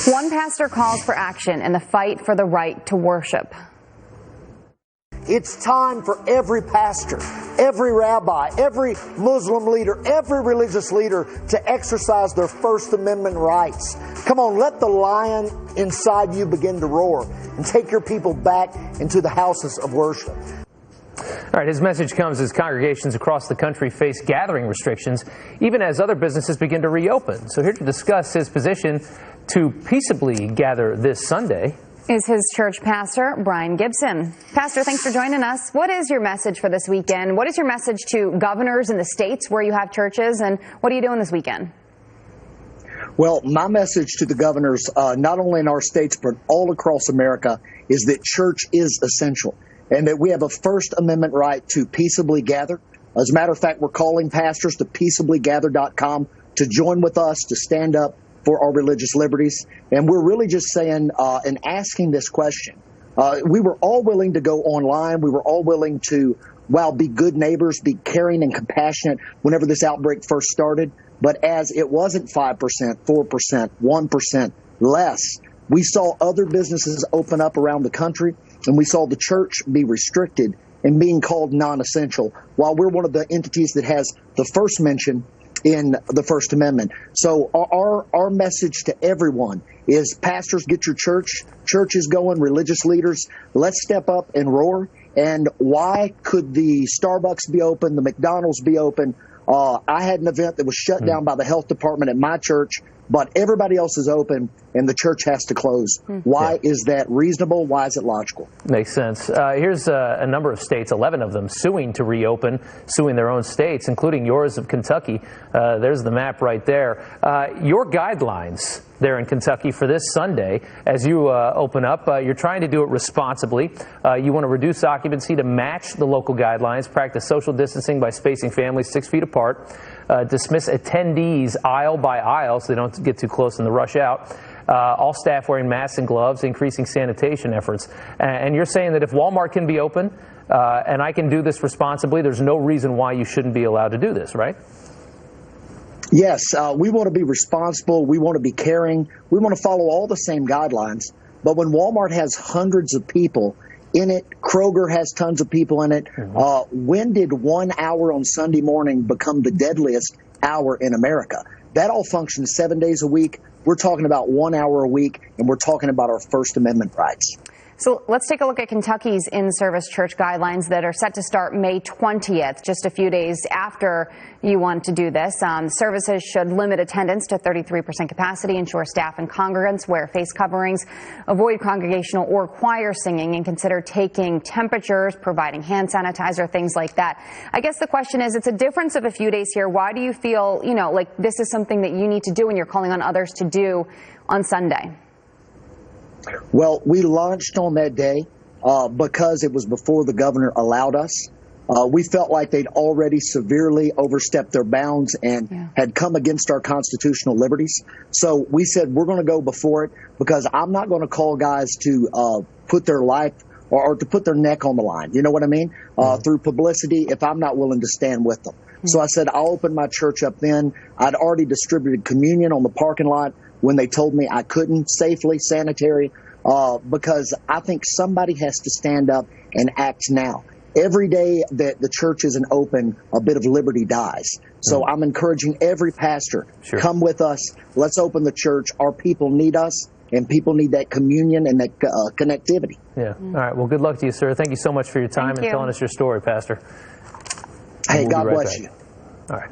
One pastor calls for action in the fight for the right to worship. It's time for every pastor, every rabbi, every Muslim leader, every religious leader to exercise their First Amendment rights. Come on, let the lion inside you begin to roar and take your people back into the houses of worship. All right, his message comes as congregations across the country face gathering restrictions, even as other businesses begin to reopen. So here to discuss his position to peaceably gather this Sunday is his church pastor, Brian Gibson. Pastor, thanks for joining us. What is your message for this weekend? What is your message to governors in the states where you have churches, and what are you doing this weekend? Well, my message to the governors, not only in our states, but all across America, is that church is essential and that we have a First Amendment right to peaceably gather. As a matter of fact, we're calling pastors to peaceablygather.com to join with us to stand up for our religious liberties. And we're really just saying and asking this question. We were all willing to go online. We were all willing to, be good neighbors, be caring and compassionate whenever this outbreak first started. But as it wasn't 5%, 4%, 1% less, we saw other businesses open up around the country, and we saw the church be restricted and being called non-essential, while we're one of the entities that has the first mention in the First Amendment. So our message to everyone is, pastors, get your churches going, religious leaders, let's step up and roar. And why could the Starbucks be open, the McDonald's be open? I had an event that was shut down by the health department at my church, but everybody else is open and the church has to close. Why is that reasonable? Why is it logical? Makes sense. Here's a number of states, 11 of them, suing to reopen, suing their own states, including yours of Kentucky. There's the map right there. Your guidelines there in Kentucky for this Sunday, as you open up, you're trying to do it responsibly. You want to reduce occupancy to match the local guidelines, practice social distancing by spacing families 6 feet apart, dismiss attendees aisle by aisle so they don't get too close in the rush out. All staff wearing masks and gloves, increasing sanitation efforts. And you're saying that if Walmart can be open and I can do this responsibly, there's no reason why you shouldn't be allowed to do this, right? Yes, we want to be responsible. We want to be caring. We want to follow all the same guidelines. But when Walmart has hundreds of people in it, Kroger has tons of people in it, when did 1 hour on Sunday morning become the deadliest hour in America? That all functions 7 days a week. We're talking about 1 hour a week, and we're talking about our First Amendment rights. So let's take a look at Kentucky's in-service church guidelines that are set to start May 20th, just a few days after you want to do this. Services should limit attendance to 33% capacity, ensure staff and congregants wear face coverings, avoid congregational or choir singing, and consider taking temperatures, providing hand sanitizer, things like that. I guess the question is, it's a difference of a few days here. Why do you feel, like this is something that you need to do and you're calling on others to do on Sunday? Well, we launched on that day because it was before the governor allowed us. We felt like they'd already severely overstepped their bounds and had come against our constitutional liberties. So we said we're going to go before it, because I'm not going to call guys to put their life or to put their neck on the line. You know what I mean? Through publicity, if I'm not willing to stand with them. So I said I'll open my church up then. I'd already distributed communion on the parking lot when they told me I couldn't safely, sanitary, because I think somebody has to stand up and act now. Every day that the church isn't open, a bit of liberty dies. So I'm encouraging every pastor, come with us. Let's open the church. Our people need us, and people need that communion and that connectivity. Yeah. All right. Well, good luck to you, sir. Thank you so much for your time and telling us your story, Pastor. Hey, God bless you. All right.